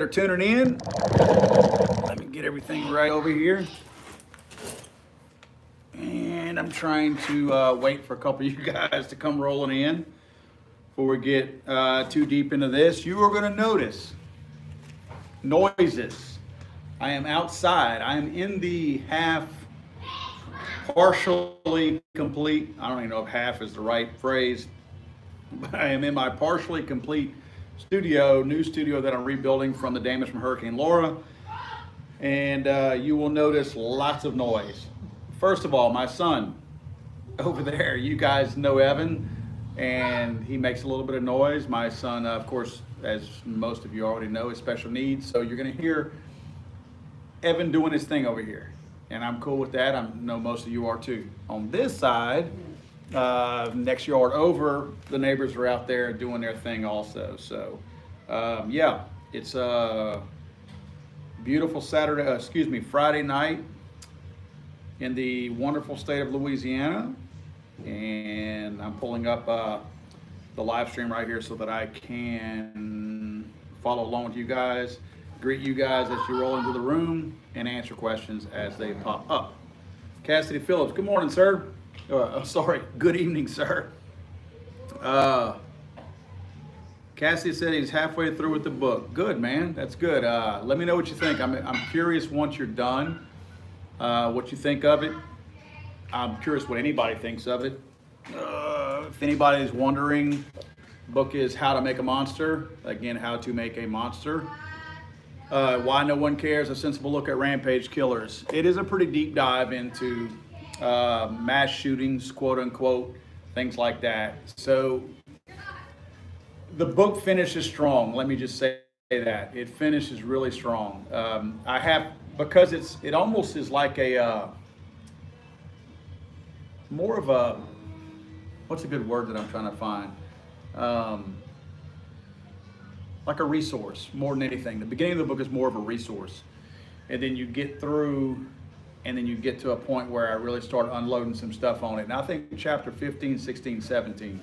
are tuning in. Let me get everything right over here. And I'm trying to wait for a couple of you guys to come rolling in before we get too deep into this. You are going to notice noises. I am outside. I am in the partially complete, I don't even know if half is the right phrase, but I am in my partially complete studio, new studio that I'm rebuilding from the damage from Hurricane Laura. And you will notice lots of noise. First of all, my son over there, you guys know Evan, and he makes a little bit of noise. My son, of course, as most of you already know, is special needs. So you're going to hear Evan doing his thing over here. And I'm cool with that. I know most of you are too. On this side, next yard over, the neighbors are out there doing their thing also. So, yeah, it's a beautiful Friday night in the wonderful state of Louisiana. And I'm pulling up the live stream right here so that I can follow along with you guys, greet you guys as you roll into the room, and answer questions as they pop up. Cassidy Phillips, good morning, sir. Good evening, sir. Cassidy said he's halfway through with the book. Good, man. That's good. Let me know what you think. I'm curious once you're done, what you think of it. I'm curious what anybody thinks of it. If anybody is wondering, the book is How to Make a Monster. Again, How to Make a Monster. Why No One Cares, a sensible look at rampage killers. It is a pretty deep dive into mass shootings, quote unquote, things like that. So the book finishes strong. Let me just say that. It finishes really strong. Because it almost is like more of a, what's a good word that I'm trying to find? Like a resource more than anything. The beginning of the book is more of a resource. And then you get through, and then you get to a point where I really start unloading some stuff on it. And I think chapter 15, 16, 17,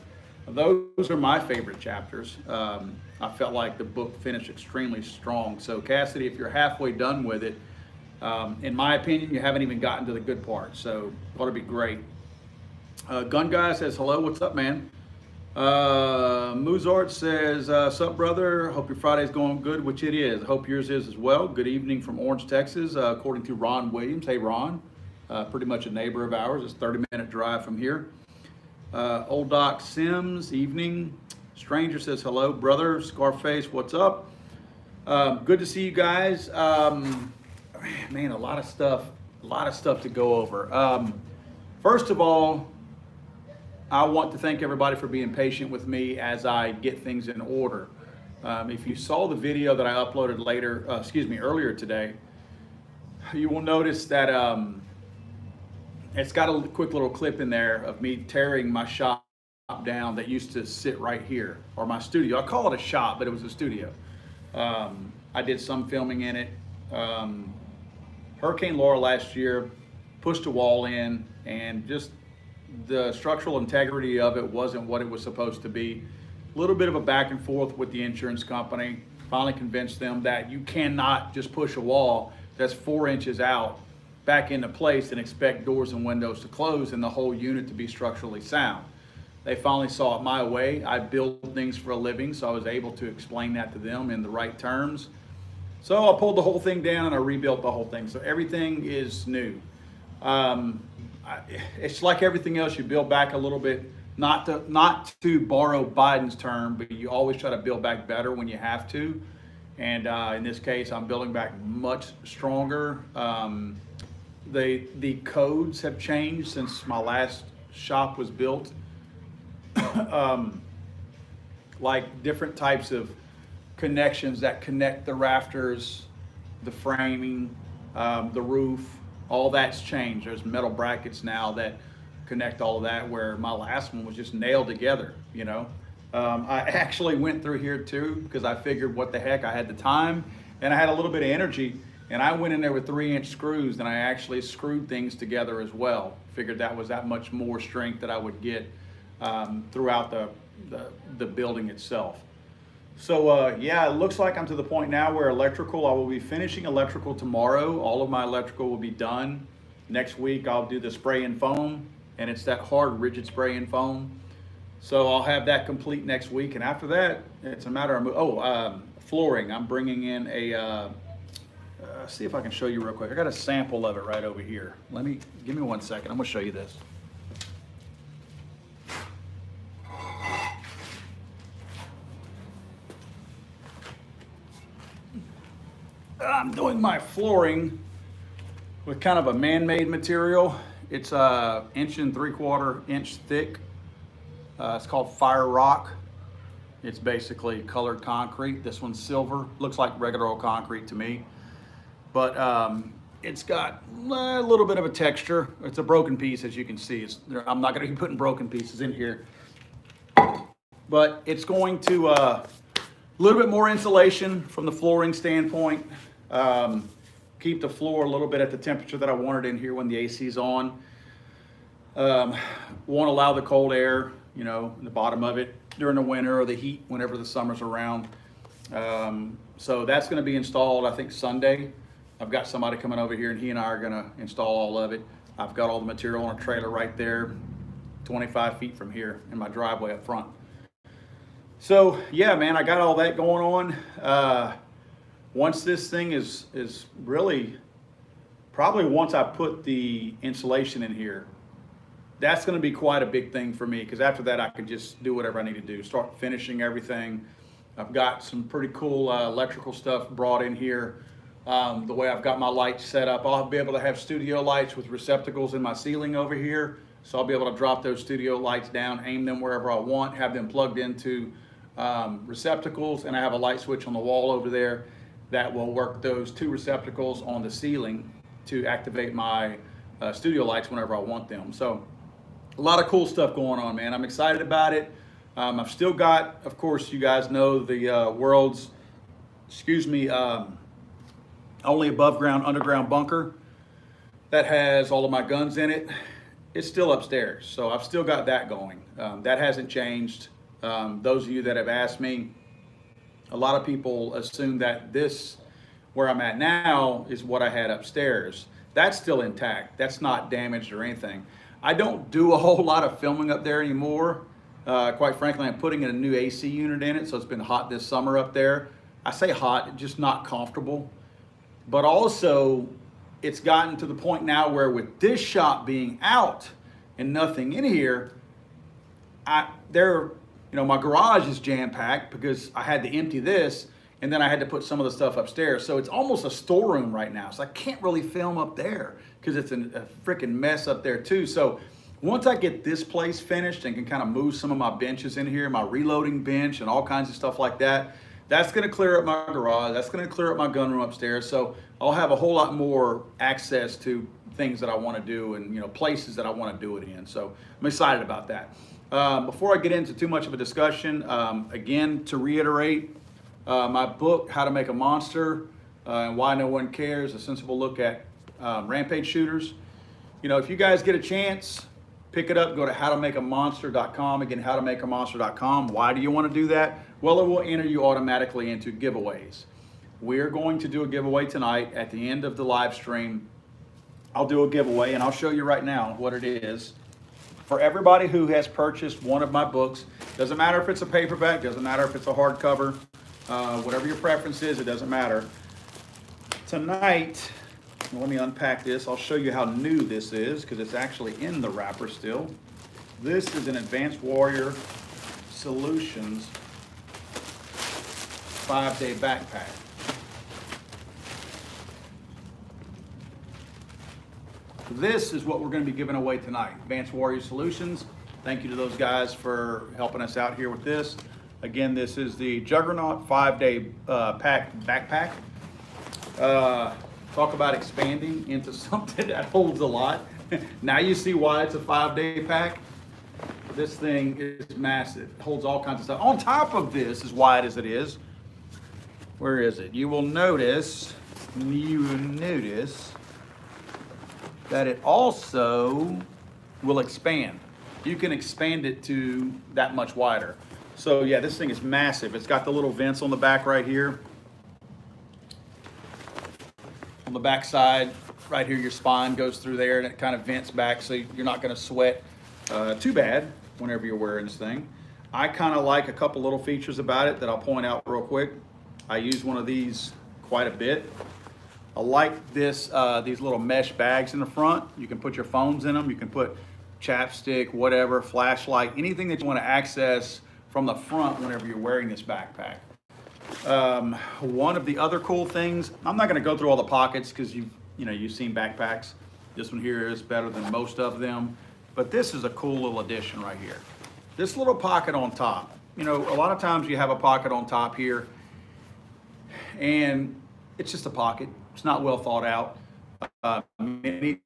those are my favorite chapters. I felt like the book finished extremely strong. So Cassidy, if you're halfway done with it, in my opinion, you haven't even gotten to the good part. So it ought to be great. Gun Guy says, hello, what's up, man? Muzart says, sup, brother? Hope your Friday's going good, which it is. Hope yours is as well. Good evening from Orange, Texas, according to Ron Williams. Hey, Ron. Pretty much a neighbor of ours. It's a 30-minute drive from here. Old Doc Sims, evening. Stranger says, hello, brother. Scarface, what's up? Good to see you guys. Man, a lot of stuff to go over. First of all, I want to thank everybody for being patient with me as I get things in order. If you saw the video that I uploaded earlier today, you will notice that it's got a quick little clip in there of me tearing my shop down that used to sit right here, or my studio. I call it a shop, but it was a studio. I did some filming in it. Hurricane Laura last year pushed a wall in, and just the structural integrity of it wasn't what it was supposed to be. A little bit of a back and forth with the insurance company. Finally convinced them that you cannot just push a wall that's 4 inches out back into place and expect doors and windows to close and the whole unit to be structurally sound. They finally saw it my way. I build things for a living, so I was able to explain that to them in the right terms. So I pulled the whole thing down and I rebuilt the whole thing. So everything is new. It's like everything else, you build back a little bit, not to borrow Biden's term, but you always try to build back better when you have to. And in this case, I'm building back much stronger. The codes have changed since my last shop was built. Like different types of connections that connect the rafters, the framing, the roof. All that's changed. There's metal brackets now that connect all of that, where my last one was just nailed together, you know. I actually went through here too because I figured what the heck, I had the time and I had a little bit of energy, and I went in there with 3-inch screws and I actually screwed things together as well. Figured that was that much more strength that I would get throughout the building itself. So yeah, it looks like I'm to the point now where electrical, I will be finishing electrical tomorrow. All of my electrical will be done. Next week I'll do the spray and foam, and it's that hard rigid spray and foam. So I'll have that complete next week, and after that, it's a matter of flooring. I'm bringing in a. See if I can show you real quick. I got a sample of it right over here. Give me 1 second. I'm gonna show you this. I'm doing my flooring with kind of a man-made material. It's 1 3/4 inch thick. It's called Fire Rock. It's basically colored concrete. This one's silver. Looks like regular old concrete to me. But it's got a little bit of a texture. It's a broken piece, as you can see. I'm not going to be putting broken pieces in here. But it's going to a little bit more insulation from the flooring standpoint. Keep the floor a little bit at the temperature that I wanted in here when the AC's on. Won't allow the cold air, in the bottom of it during the winter, or the heat whenever the summer's around. So that's going to be installed, I think, Sunday. I've got somebody coming over here, and he and I are going to install all of it. I've got all the material on a trailer right there, 25 feet from here in my driveway up front. So yeah, man, I got all that going on. Once this thing is really, probably once I put the insulation in here, that's going to be quite a big thing for me, because after that I can just do whatever I need to do, start finishing everything. I've got some pretty cool electrical stuff brought in here. The way I've got my lights set up, I'll be able to have studio lights with receptacles in my ceiling over here. So I'll be able to drop those studio lights down, aim them wherever I want, have them plugged into receptacles, and I have a light switch on the wall over there that will work those 2 receptacles on the ceiling to activate my studio lights whenever I want them. So a lot of cool stuff going on, man. I'm excited about it. I've still got, of course, you guys know, the world's, only above ground underground bunker that has all of my guns in it. It's still upstairs, so I've still got that going. That hasn't changed. Those of you that have asked me, a lot of people assume that this, where I'm at now, is what I had upstairs. That's still intact. That's not damaged or anything. I don't do a whole lot of filming up there anymore. Quite frankly, I'm putting in a new AC unit in it, so it's been hot this summer up there. I say hot, just not comfortable. But also, it's gotten to the point now where, with this shop being out and nothing in here, my garage is jam-packed because I had to empty this, and then I had to put some of the stuff upstairs. So it's almost a storeroom right now. So I can't really film up there because it's a freaking mess up there too. So once I get this place finished and can kind of move some of my benches in here, my reloading bench and all kinds of stuff like that, that's going to clear up my garage. That's going to clear up my gun room upstairs. So I'll have a whole lot more access to things that I want to do, and places that I want to do it in. So I'm excited about that. Before I get into too much of a discussion, again, to reiterate, my book, How to Make a Monster and Why No One Cares, a sensible look at rampage shooters. If you guys get a chance, pick it up, go to howtomakeamonster.com. Again, howtomakeamonster.com. Why do you want to do that? Well, it will enter you automatically into giveaways. We're going to do a giveaway tonight at the end of the live stream. I'll do a giveaway, and I'll show you right now what it is. For everybody who has purchased one of my books, doesn't matter if it's a paperback, doesn't matter if it's a hardcover, whatever your preference is, it doesn't matter. Tonight, let me unpack this. I'll show you how new this is, because it's actually in the wrapper still. This is an Advanced Warrior Solutions 5-day backpack. This is what we're going to be giving away tonight. Advanced Warrior Solutions. Thank you to those guys for helping us out here with this. Again, this is the Juggernaut 5-day backpack. Talk about expanding into something that holds a lot. Now you see why it's a 5-day pack. This thing is massive. It holds all kinds of stuff. On top of this, as wide as it is, where is it? You will notice that it also will expand. You can expand it to that much wider. So yeah, this thing is massive. It's got the little vents on the back right here. On the back side, right here, your spine goes through there and it kind of vents back so you're not gonna sweat too bad whenever you're wearing this thing. I kind of like a couple little features about it that I'll point out real quick. I use one of these quite a bit. I like this, these little mesh bags in the front. You can put your phones in them. You can put chapstick, whatever, flashlight, anything that you want to access from the front whenever you're wearing this backpack. One of the other cool things, I'm not going to go through all the pockets because you've seen backpacks. This one here is better than most of them, but this is a cool little addition right here. This little pocket on top. A lot of times you have a pocket on top here, and it's just a pocket. It's not well thought out. Many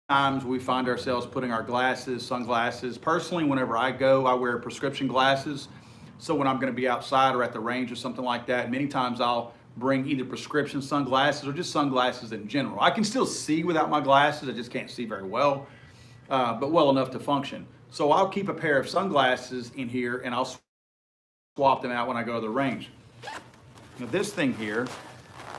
times we find ourselves putting our glasses, sunglasses. Personally, whenever I go, I wear prescription glasses. So when I'm going to be outside or at the range or something like that, many times I'll bring either prescription sunglasses or just sunglasses in general. I can still see without my glasses. I just can't see very well, but well enough to function. So I'll keep a pair of sunglasses in here and I'll swap them out when I go to the range. Now this thing here,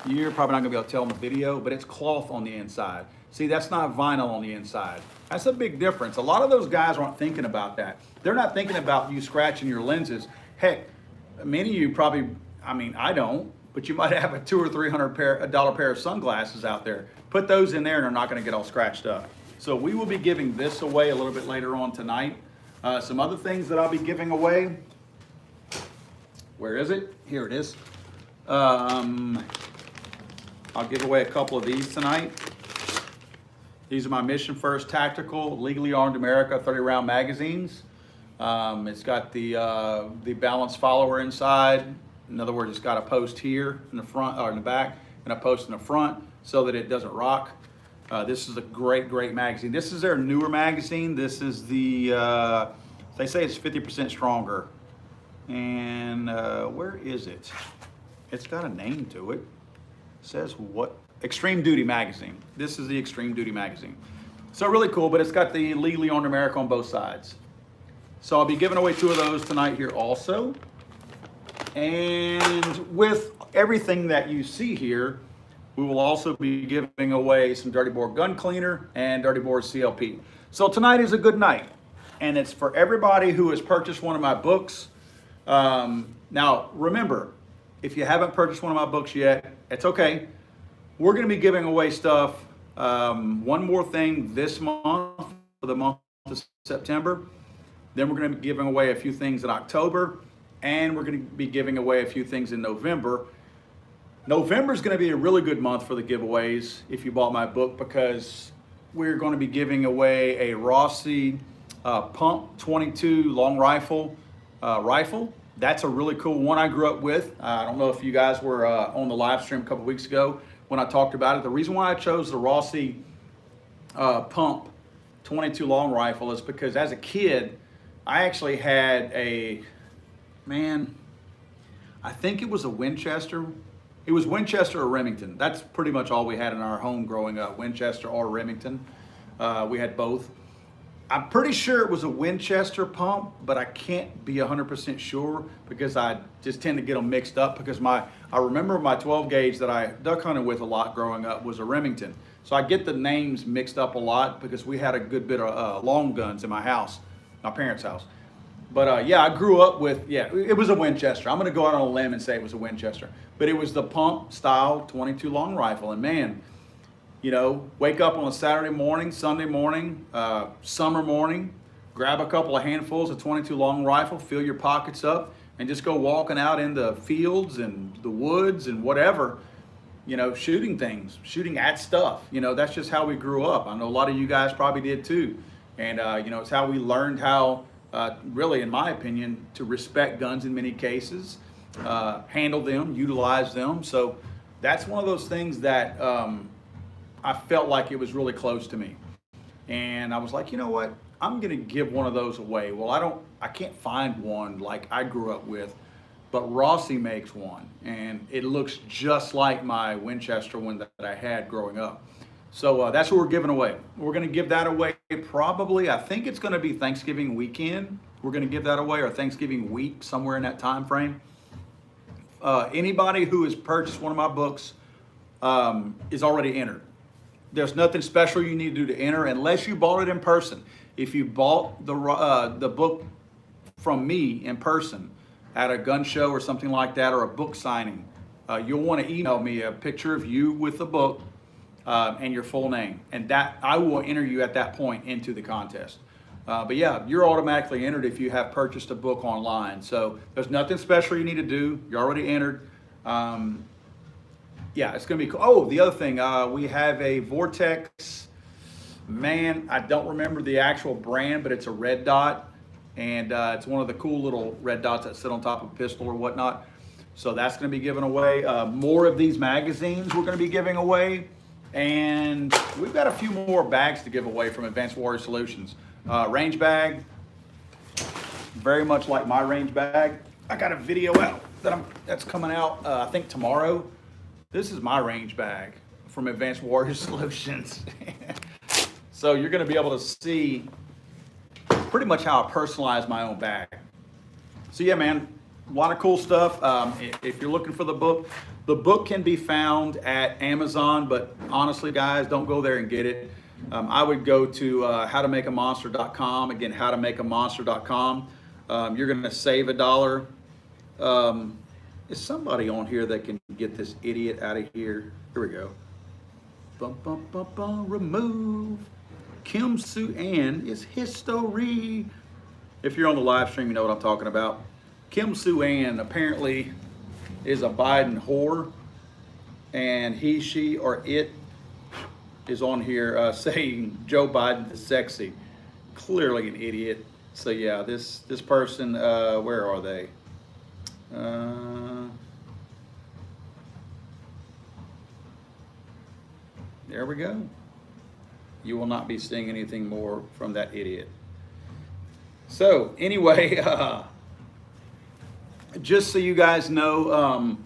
you're probably not gonna be able to tell in the video, but it's cloth on the inside. See, that's not vinyl on the inside. That's a big difference. A lot of those guys aren't thinking about that. They're not thinking about you scratching your lenses. Heck, many of you probably, I don't, but you might have a $200 or $300 pair of sunglasses out there. Put those in there and they're not gonna get all scratched up. So we will be giving this away a little bit later on tonight. Some other things that I'll be giving away. Where is it? Here it is. I'll give away a couple of these tonight. These are my Mission First Tactical Legally Armed America 30-round magazines. It's got the balanced follower inside. In other words, it's got a post here in the front or in the back and a post in the front so that it doesn't rock. This is a great magazine. This is their newer magazine. This is the, they say it's 50% stronger. And where is it? It's got a name to it. Says what? Extreme Duty magazine. This is the Extreme Duty magazine. So really cool, but it's got the Legally Armed America on both sides. So I'll be giving away 2 of those tonight here also. And with everything that you see here, we will also be giving away some Dirty Bore gun cleaner and Dirty Bore CLP. So tonight is a good night, and it's for everybody who has purchased one of my books. Now remember, if you haven't purchased one of my books yet, it's okay. We're going to be giving away stuff. One more thing this month, for the month of September. Then we're going to be giving away a few things in October, and we're going to be giving away a few things in November. November is going to be a really good month for the giveaways if you bought my book, because we're going to be giving away a Rossi Pump 22 long rifle. That's a really cool one I grew up with. I don't know if you guys were on the live stream a couple weeks ago when I talked about it. The reason why I chose the Rossi Pump 22 long rifle is because as a kid, I actually had I think it was a Winchester. It was Winchester or Remington. That's pretty much all we had in our home growing up, Winchester or Remington. We had both. I'm pretty sure it was a Winchester pump, but I can't be 100% sure because I just tend to get them mixed up because I remember my 12 gauge that I duck hunted with a lot growing up was a Remington. So I get the names mixed up a lot because we had a good bit of long guns in my house, my parents' house. But yeah, I grew up with, it was a Winchester. I'm gonna go out on a limb and say it was a Winchester. But it was the pump style 22 long rifle. And man, wake up on a Saturday morning, Sunday morning, summer morning, grab a couple of handfuls of 22 long rifle, fill your pockets up, and just go walking out in the fields and the woods and whatever, shooting things, shooting at stuff. That's just how we grew up. I know a lot of you guys probably did too. And, it's how we learned how, really, in my opinion, to respect guns in many cases, handle them, utilize them. So that's one of those things that I felt like it was really close to me. And I was like, you know what? I'm gonna give one of those away. Well, I can't find one like I grew up with, but Rossi makes one. And it looks just like my Winchester one that I had growing up. So that's what we're giving away. We're gonna give that away probably, I think it's gonna be Thanksgiving weekend We're going to give that away, or Thanksgiving week, somewhere in that time frame. Anybody who has purchased one of my books is already entered. There's nothing special you need to do to enter unless you bought it in person. If you bought the book from me in person at a gun show or something like that, or a book signing, you'll want to email me a picture of you with the book and your full name, and that I will enter you at that point into the contest. But yeah, you're automatically entered if you have purchased a book online. So there's nothing special you need to do. You're already entered. Yeah, it's going to be cool. Oh, the other thing, we have a Vortex, man, I don't remember the actual brand, but it's a red dot. And it's one of the cool little red dots that sit on top of a pistol or whatnot. So that's going to be given away. More of these magazines we're going to be giving away. And we've got a few more bags to give away from Advanced Warrior Solutions. Range bag, very much like my range bag. I got a video out that's coming out, I think tomorrow. This is my range bag from Advanced Warrior Solutions. So you're going to be able to see pretty much how I personalize my own bag. So yeah, man, a lot of cool stuff. If you're looking for the book can be found at Amazon, but honestly, guys, don't go there and get it. I would go to howtomakeamonster.com. Again, howtomakeamonster.com. You're going to save $1. Is somebody on here that can get this idiot out of here? Here we go. Bum, bum, bum, bum, remove. Kim Sue Ann is history. If you're on the live stream, you know what I'm talking about. Kim Sue Ann apparently is a Biden whore, and he, she, or it is on here saying Joe Biden is sexy. Clearly an idiot. So yeah, this person, where are they? There we go. You will not be seeing anything more from that idiot. So anyway, just so you guys know,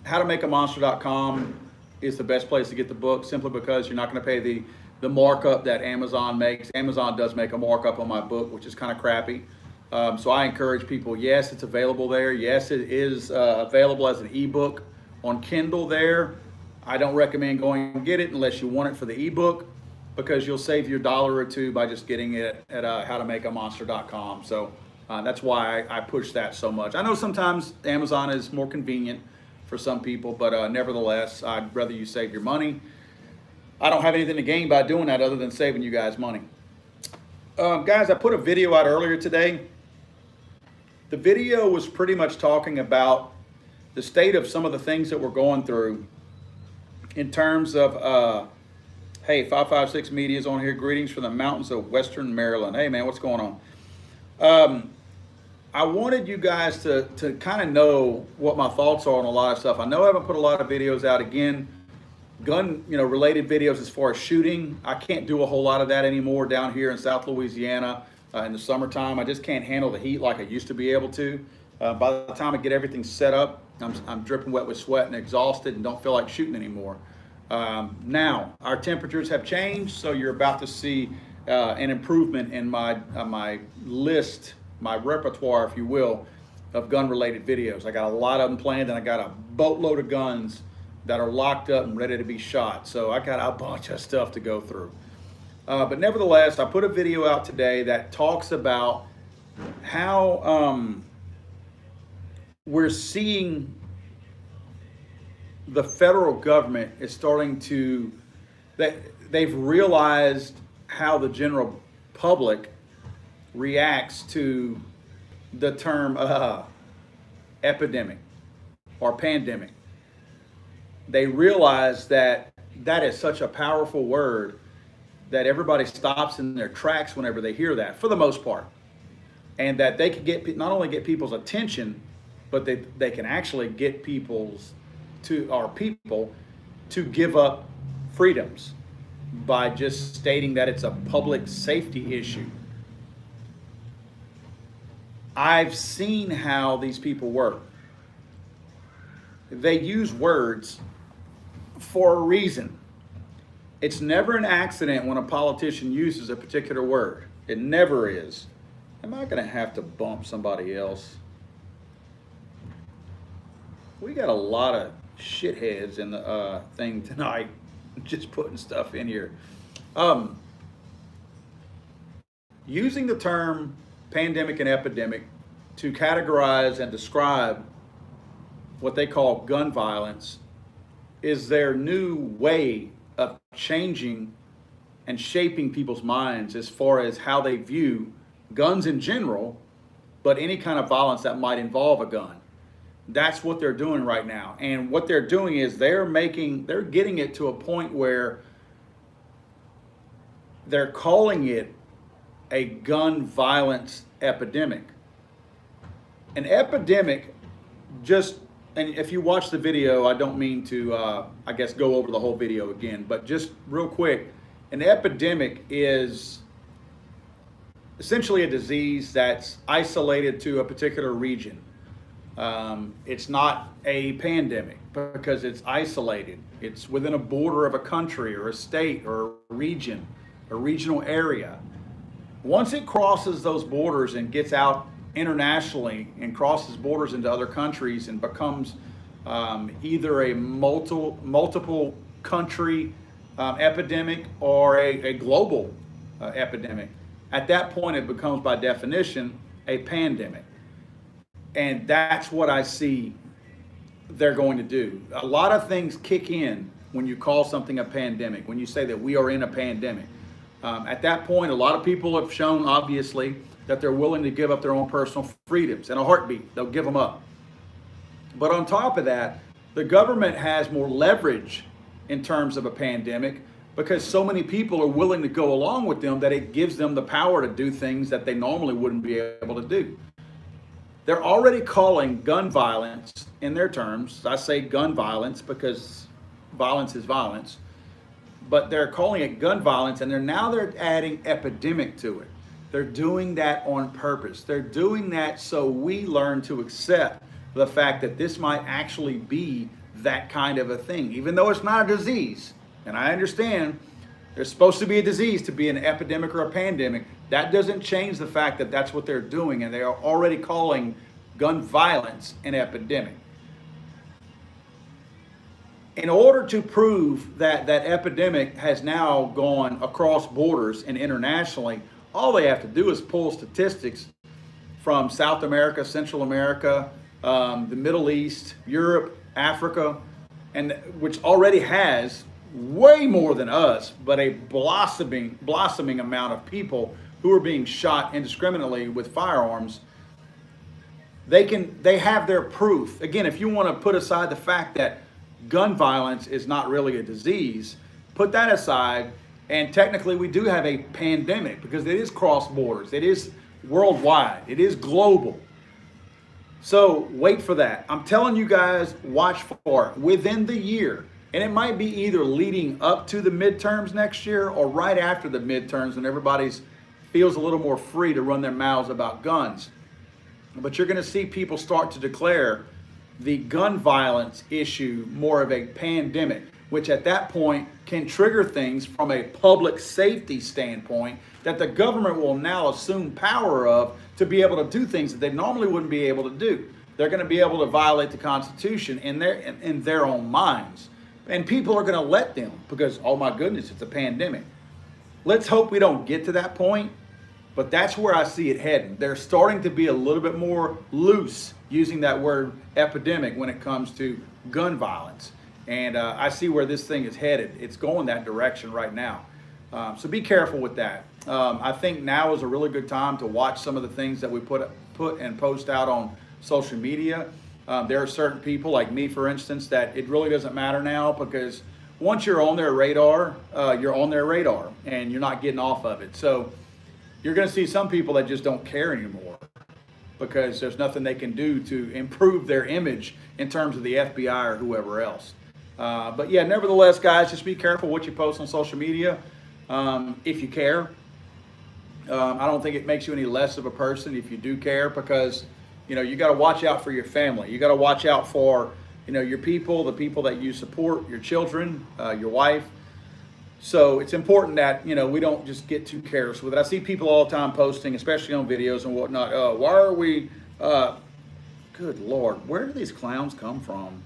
howtomakeamonster.com is the best place to get the book, simply because you're not going to pay the markup that Amazon makes. Amazon does make a markup on my book, which is kind of crappy. So I encourage people, yes, it's available there. Yes, it is available as an ebook on Kindle there. I don't recommend going and get it unless you want it for the ebook, because you'll save your $1 or $2 by just getting it at howtomakeamonster.com. So that's why I push that so much. I know sometimes Amazon is more convenient for some people, but nevertheless, I'd rather you save your money. I don't have anything to gain by doing that other than saving you guys money. Guys, I put a video out earlier today. The video was pretty much talking about the state of some of the things that we're going through in terms of, hey, 556 Media is on here. Greetings from the mountains of Western Maryland. Hey, man, what's going on? I wanted you guys to kind of know what my thoughts are on a lot of stuff. I know I haven't put a lot of videos out. Again, gun, related videos as far as shooting. I can't do a whole lot of that anymore down here in South Louisiana in the summertime. I just can't handle the heat like I used to be able to. By the time I get everything set up, I'm dripping wet with sweat and exhausted and don't feel like shooting anymore. Now, our temperatures have changed, so you're about to see an improvement in my list, my repertoire, if you will, of gun-related videos. I got a lot of them planned, and I got a boatload of guns that are locked up and ready to be shot. So I got a bunch of stuff to go through. But nevertheless, I put a video out today that talks about how we're seeing the federal government is starting to, they've realized how the general public reacts to the term epidemic or pandemic. They realize that that is such a powerful word that everybody stops in their tracks whenever they hear that, for the most part. And that they can get, not only get people's attention, but they can actually get people to give up freedoms by just stating that it's a public safety issue. I've seen how these people work. They use words for a reason. It's never an accident when a politician uses a particular word. It never is. Am I going to have to bump somebody else? We got a lot of shitheads in the thing tonight, just putting stuff in here. Using the term pandemic and epidemic to categorize and describe what they call gun violence is their new way of changing and shaping people's minds as far as how they view guns in general, but any kind of violence that might involve a gun. That's what they're doing right now. And what they're doing is they're getting it to a point where they're calling it a gun violence epidemic. An epidemic, and if you watch the video, I don't mean to, I guess, go over the whole video again, but just real quick, an epidemic is essentially a disease that's isolated to a particular region. It's not a pandemic because it's isolated. It's within a border of a country or a state or a region, a regional area. Once it crosses those borders and gets out internationally and crosses borders into other countries and becomes either a multiple country epidemic or a global epidemic, at that point it becomes by definition a pandemic. And that's what I see they're going to do. A lot of things kick in when you call something a pandemic, when you say that we are in a pandemic. At that point, a lot of people have shown, obviously, that they're willing to give up their own personal freedoms. In a heartbeat, they'll give them up. But on top of that, the government has more leverage in terms of a pandemic because so many people are willing to go along with them that it gives them the power to do things that they normally wouldn't be able to do. They're already calling gun violence, in their terms, I say gun violence because violence is violence, but they're calling it gun violence, and they're adding epidemic to it. They're doing that on purpose. They're doing that so we learn to accept the fact that this might actually be that kind of a thing, even though it's not a disease. And I understand there's supposed to be a disease to be an epidemic or a pandemic. That doesn't change the fact that that's what they're doing, and they are already calling gun violence an epidemic. In order to prove that that epidemic has now gone across borders and internationally, all they have to do is pull statistics from South America, Central America, the Middle East, Europe, Africa, and which already has way more than us, but a blossoming amount of people who are being shot indiscriminately with firearms. They have their proof. Again, if you want to put aside the fact that gun violence is not really a disease, put that aside, and technically we do have a pandemic because it is cross borders, it is worldwide, it is global. So wait for that. I'm telling you guys, watch for it within the year. And it might be either leading up to the midterms next year or right after the midterms when everybody feels a little more free to run their mouths about guns. But you're going to see people start to declare the gun violence issue more of a pandemic, which at that point can trigger things from a public safety standpoint that the government will now assume power of to be able to do things that they normally wouldn't be able to do. They're going to be able to violate the Constitution in their own minds. And people are going to let them because, oh my goodness, it's a pandemic. Let's hope we don't get to that point, but that's where I see it heading. They're starting to be a little bit more loose using that word epidemic when it comes to gun violence. And I see where this thing is headed. It's going that direction right now. So be careful with that. I think now is a really good time to watch some of the things that we put and post out on social media. There are certain people like me, for instance, that it really doesn't matter now because once you're on their radar, and you're not getting off of it. So you're going to see some people that just don't care anymore because there's nothing they can do to improve their image in terms of the FBI or whoever else. But yeah, nevertheless, guys, just be careful what you post on social media if you care. I don't think it makes you any less of a person if you do care because you got to watch out for your family. You got to watch out for, your people, the people that you support, your children, your wife. So it's important that, we don't just get too careless with it. I see people all the time posting, especially on videos and whatnot. Why are we, good Lord, where do these clowns come from?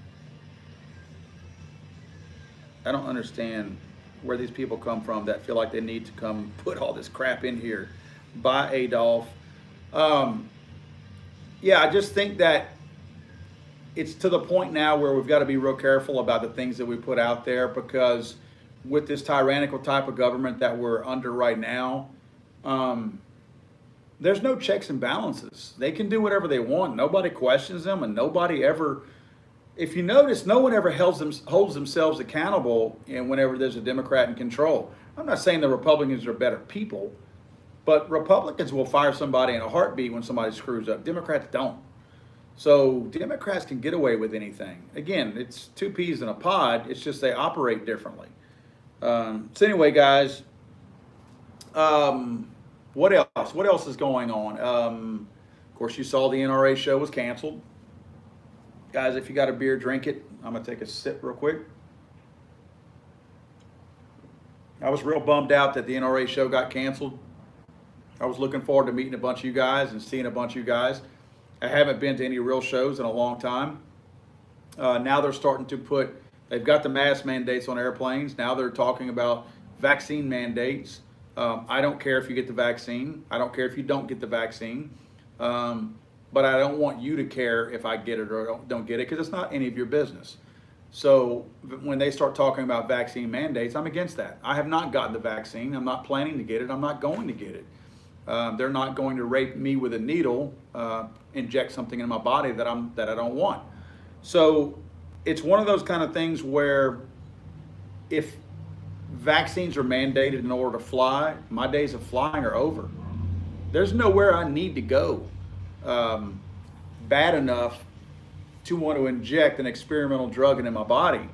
I don't understand where these people come from that feel like they need to come put all this crap in here. By Adolf. Yeah, I just think that it's to the point now where we've got to be real careful about the things that we put out there, because with this tyrannical type of government that we're under right now, there's no checks and balances. They can do whatever they want. Nobody questions them, and nobody ever, if you notice, no one ever holds themselves accountable whenever there's a Democrat in control. I'm not saying the Republicans are better people, but Republicans will fire somebody in a heartbeat when somebody screws up. Democrats don't. So Democrats can get away with anything. Again, it's two peas in a pod. It's just they operate differently. So anyway, guys, what else? What else is going on? Of course, you saw the NRA show was canceled. Guys, if you got a beer, drink it. I'm going to take a sip real quick. I was real bummed out that the NRA show got canceled. I was looking forward to meeting a bunch of you guys and seeing a bunch of you guys. I haven't been to any real shows in a long time. Now they're starting to they've got the mask mandates on airplanes. Now they're talking about vaccine mandates. I don't care if you get the vaccine. I don't care if you don't get the vaccine. But I don't want you to care if I get it or don't get it, because it's not any of your business. So when they start talking about vaccine mandates, I'm against that. I have not gotten the vaccine. I'm not planning to get it. I'm not going to get it. They're not going to rape me with a needle, inject something in my body that I don't want. So it's one of those kind of things where if vaccines are mandated in order to fly, my days of flying are over. There's nowhere I need to go bad enough to want to inject an experimental drug into my body.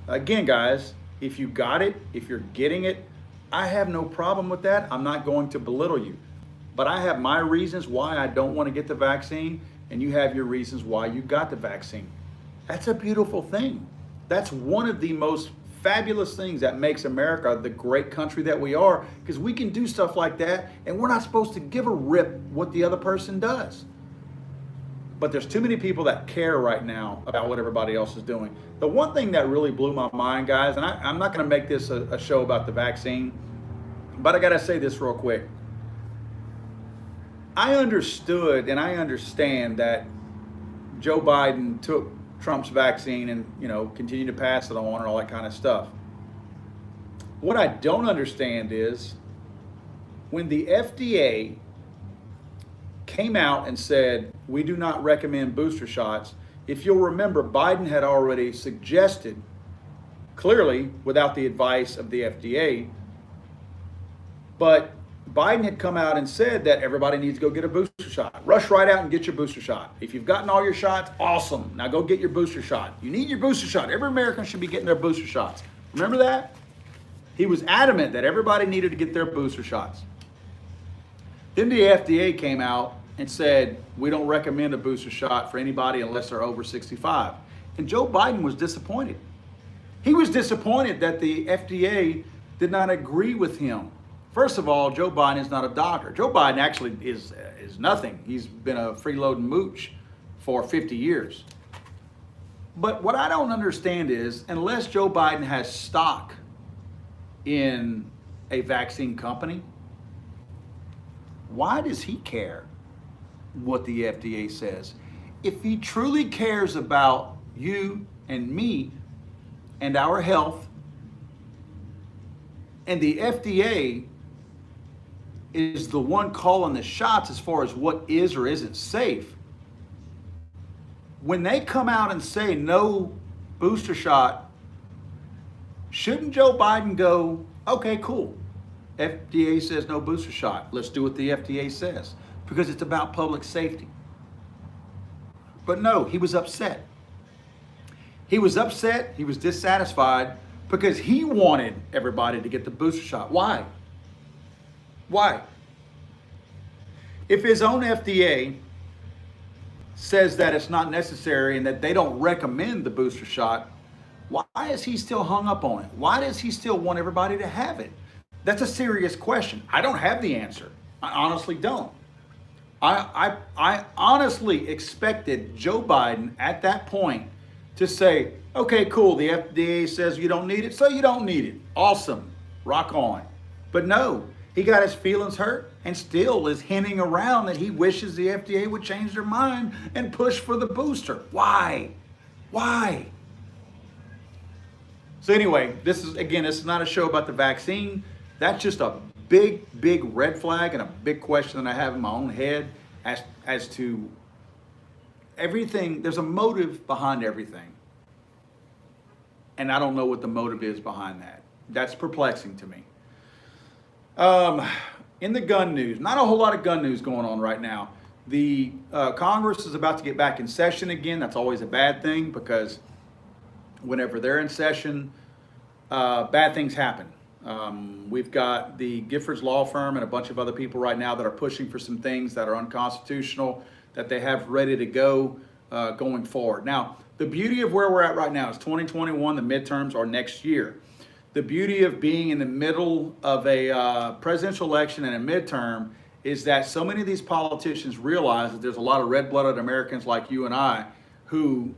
Again, guys, if you got it, if you're getting it, I have no problem with that. I'm not going to belittle you. But I have my reasons why I don't want to get the vaccine, and you have your reasons why you got the vaccine. That's a beautiful thing. That's one of the most fabulous things that makes America the great country that we are, because we can do stuff like that, and we're not supposed to give a rip what the other person does. But there's too many people that care right now about what everybody else is doing. The one thing that really blew my mind, guys, and I'm not going to make this a show about the vaccine, but I got to say this real quick. I understood and I understand that Joe Biden took Trump's vaccine and, continued to pass it on and all that kind of stuff. What I don't understand is when the FDA came out and said, we do not recommend booster shots. If you'll remember, Biden had already suggested, clearly without the advice of the FDA, but Biden had come out and said that everybody needs to go get a booster shot. Rush right out and get your booster shot. If you've gotten all your shots, awesome. Now go get your booster shot. You need your booster shot. Every American should be getting their booster shots. Remember that? He was adamant that everybody needed to get their booster shots. Then the FDA came out and said, we don't recommend a booster shot for anybody unless they're over 65. And Joe Biden was disappointed. He was disappointed that the FDA did not agree with him. First of all, Joe Biden is not a doctor. Joe Biden actually is nothing. He's been a freeloading mooch for 50 years. But what I don't understand is, unless Joe Biden has stock in a vaccine company, why does he care what the FDA says? If he truly cares about you and me and our health, and the FDA is the one calling the shots as far as what is or isn't safe, when they come out and say no booster shot, shouldn't Joe Biden go, okay, cool. FDA says no booster shot. Let's do what the FDA says, because it's about public safety. But no, he was upset. He was upset. He was dissatisfied because he wanted everybody to get the booster shot. Why? Why? If his own FDA says that it's not necessary and that they don't recommend the booster shot, Why is he still hung up on it? Why does he still want everybody to have it? That's a serious question. I don't have the answer. I honestly don't. I honestly expected Joe Biden at that point to say, okay, cool, the FDA says you don't need it, so you don't need it. Awesome, rock on. But no, he got his feelings hurt and still is hinting around that he wishes the FDA would change their mind and push for the booster. Why? Why? So anyway, this is not a show about the vaccine. That's just a big red flag and a big question that I have in my own head as to everything. There's a motive behind everything. And I don't know what the motive is behind that. That's perplexing to me. In the gun news, not a whole lot of gun news going on right now. The Congress is about to get back in session again. That's always a bad thing because whenever they're in session, bad things happen. We've got the Giffords law firm and a bunch of other people right now that are pushing for some things that are unconstitutional that they have ready to go going forward. Now, the beauty of where we're at right now is 2021, the midterms are next year. The beauty of being in the middle of a presidential election and a midterm is that so many of these politicians realize that there's a lot of red-blooded Americans like you and I who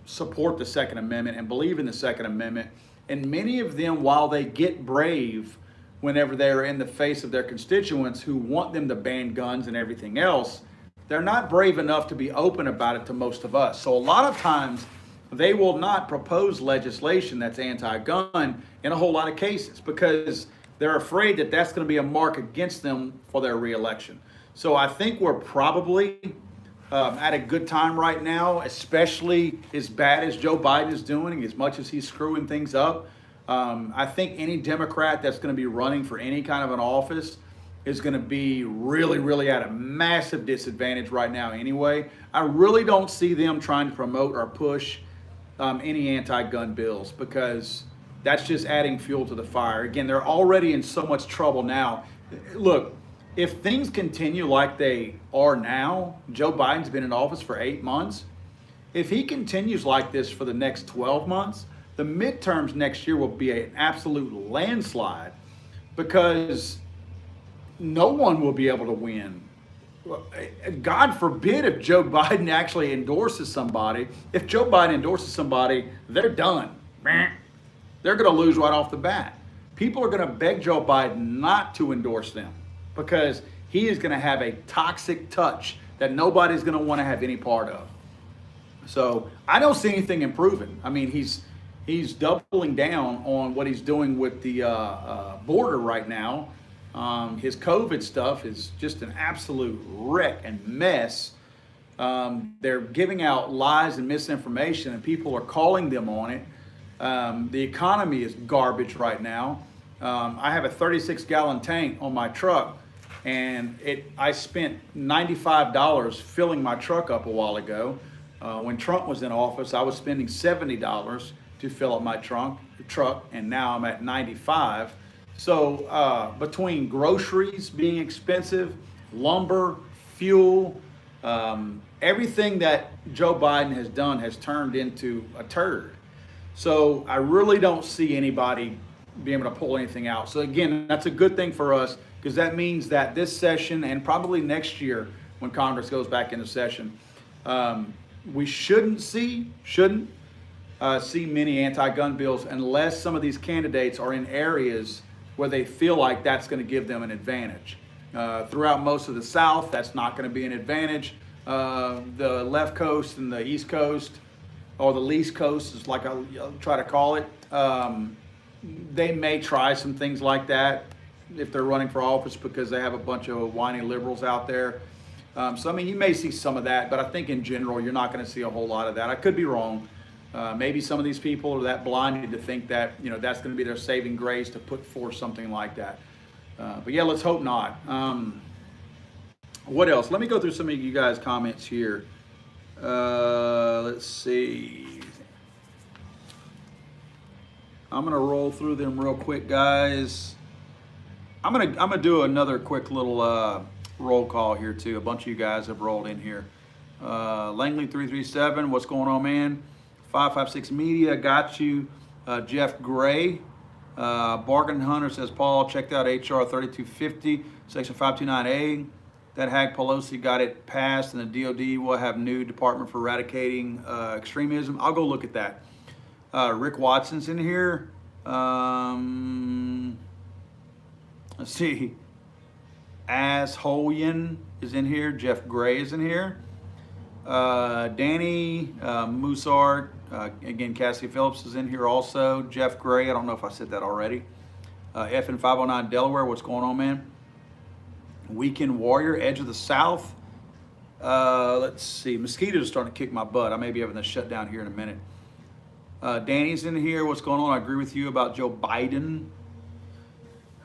support the Second Amendment and believe in the Second Amendment. And many of them, while they get brave whenever they're in the face of their constituents who want them to ban guns and everything else, they're not brave enough to be open about it to most of us. So a lot of times they will not propose legislation that's anti-gun in a whole lot of cases because they're afraid that that's going to be a mark against them for their reelection. So I think we're probably at a good time right now, especially as bad as Joe Biden is doing, as much as he's screwing things up. I think any Democrat that's going to be running for any kind of an office is going to be really at a massive disadvantage right now anyway. I really don't see them trying to promote or push any anti-gun bills because that's just adding fuel to the fire. Again, they're already in so much trouble now. Look, if things continue like they are now, Joe Biden's been in office for 8 months. If he continues like this for the next 12 months, the midterms next year will be an absolute landslide because no one will be able to win. God forbid if Joe Biden actually endorses somebody. If Joe Biden endorses somebody, they're done. They're going to lose right off the bat. People are going to beg Joe Biden not to endorse them because he is going to have a toxic touch that nobody's going to want to have any part of. So I don't see anything improving. I mean, he's doubling down on what he's doing with the border right now. His COVID stuff is just an absolute wreck and mess. They're giving out lies and misinformation, and people are calling them on it. The economy is garbage right now. I have a 36-gallon tank on my truck, and I spent $95 filling my truck up a while ago. When Trump was in office, I was spending $70 to fill up my truck, and now I'm at $95. So between groceries being expensive, lumber, fuel, everything that Joe Biden has done has turned into a turd. So I really don't see anybody being able to pull anything out. So again, that's a good thing for us because that means that this session and probably next year when Congress goes back into session, we shouldn't see many anti-gun bills unless some of these candidates are in areas where they feel like that's going to give them an advantage. Throughout most of the South, that's not going to be an advantage. The left coast and the East Coast, or the least coast is like I'll try to call it, they may try some things like that if they're running for office because they have a bunch of whiny liberals out there. So, I mean, you may see some of that, but I think in general, you're not going to see a whole lot of that. I could be wrong. Maybe some of these people are that blinded to think that, that's going to be their saving grace to put forth something like that. But yeah, let's hope not. What else? Let me go through some of you guys' comments here. Let's see. I'm going to roll through them real quick, guys. I'm gonna do another quick little roll call here too. A bunch of you guys have rolled in here. Langley 337, what's going on, man? 556 Media, got you. Jeff Gray, Bargain Hunter says, Paul, checked out HR 3250, Section 529A. That Hag Pelosi got it passed, and the DOD will have new Department for Eradicating Extremism. I'll go look at that. Rick Watson's in here. Let's see. Assholian is in here. Jeff Gray is in here. Danny Musart, again, Cassie Phillips is in here also. Jeff Gray, I don't know if I said that already. FN 509 Delaware, what's going on, man? Weekend Warrior, Edge of the South. Let's see, mosquitoes are starting to kick my butt. I may be having to shut down here in a minute. Danny's in here, what's going on? I agree with you about Joe Biden.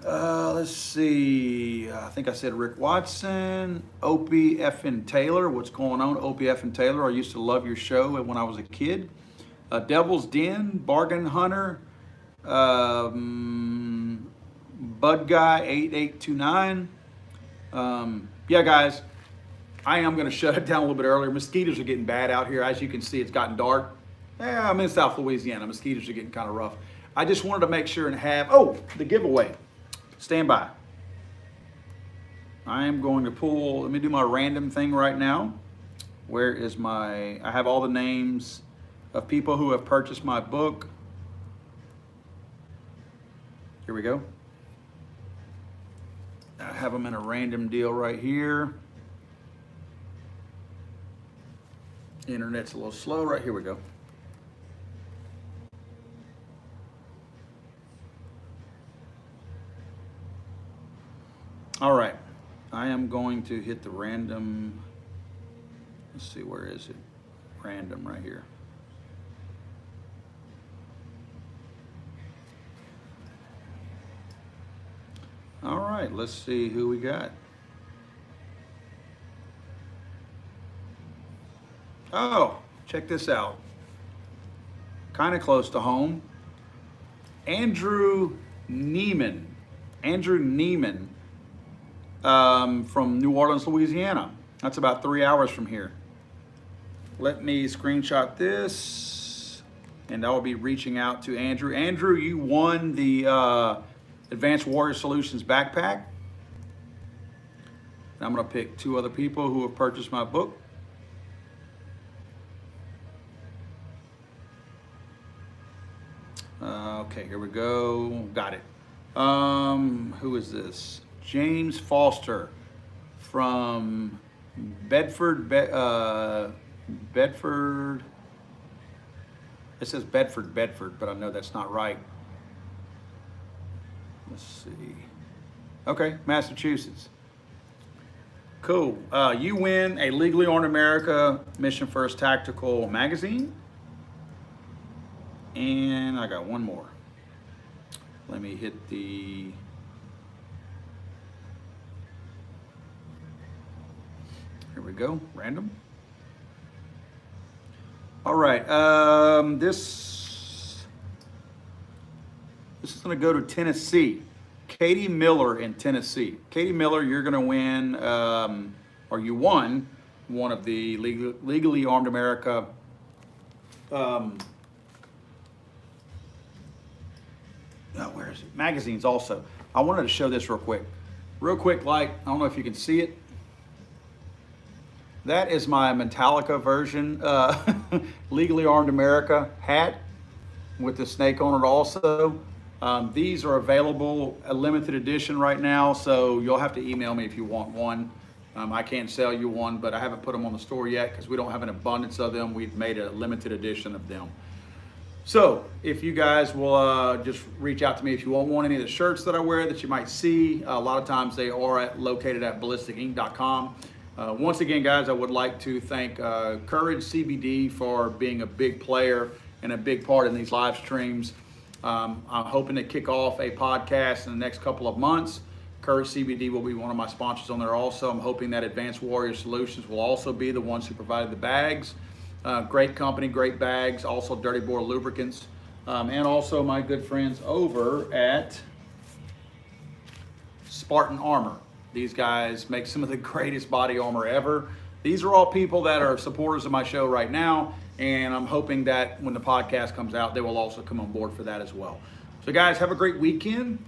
Let's see, I think I said Rick Watson. Opie F.N. Taylor, what's going on? Opie F.N. Taylor, I used to love your show when I was a kid. Devil's Den, Bargain Hunter, Bud Guy 8829. Yeah, guys, I am going to shut it down a little bit earlier. Mosquitoes are getting bad out here. As you can see, it's gotten dark. Yeah, I'm in South Louisiana. Mosquitoes are getting kind of rough. I just wanted to make sure and have, the giveaway. Stand by. I am going to pull, let me do my random thing right now. Where is I have all the names of people who have purchased my book. Here we go. I have them in a random deal right here. Internet's a little slow. Right here we go. All right, I am going to hit the random. Let's see, where is it? Random right here. All right, let's see who we got. Oh, check this out. Kind of close to home. Andrew Neiman. From New Orleans, Louisiana. That's about 3 hours from here. Let me screenshot this, and I will be reaching out to Andrew. Andrew, you won the Advanced Warrior Solutions backpack. And I'm going to pick 2 other people who have purchased my book. Okay, here we go. Got it. Who is this? James Foster from Bedford. Bedford. It says Bedford, but I know that's not right. Let's see. Okay, Massachusetts. Cool. You win a Legally Armed America Mission First Tactical magazine. And I got one more. Let me hit the... Here we go, random. All right, this is gonna go to Tennessee. Katie Miller in Tennessee. Katie Miller, you're gonna win, or you won one of the Legally Armed America where is it? Magazines also. I wanted to show this real quick. Like, I don't know if you can see it. That is my Metallica version, Legally Armed America hat with the snake on it also. These are available, a limited edition right now, so you'll have to email me if you want one. I can't sell you one, but I haven't put them on the store yet because we don't have an abundance of them. We've made a limited edition of them. So if you guys will just reach out to me if you want any of the shirts that I wear that you might see. A lot of times they are located at ballisticink.com. Once again, guys, I would like to thank Courage CBD for being a big player and a big part in these live streams. I'm hoping to kick off a podcast in the next couple of months. Courage CBD will be one of my sponsors on there also. I'm hoping that Advanced Warrior Solutions will also be the ones who provided the bags. Great company, great bags, also Dirty Boar lubricants, and also my good friends over at Spartan Armor. These guys make some of the greatest body armor ever. These are all people that are supporters of my show right now, And I'm hoping that when the podcast comes out, they will also come on board for that as well. So guys, have a great weekend.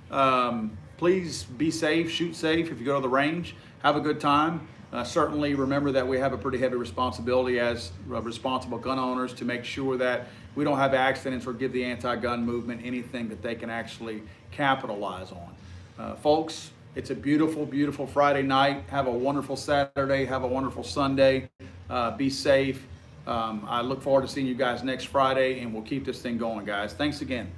Please be safe, shoot safe. If you go to the range, have a good time. Certainly remember that we have a pretty heavy responsibility as responsible gun owners to make sure that we don't have accidents or give the anti-gun movement anything that they can actually capitalize on. Folks, it's a beautiful, beautiful Friday night. Have a wonderful Saturday. Have a wonderful Sunday. Be safe. I look forward to seeing you guys next Friday, and we'll keep this thing going, guys. Thanks again.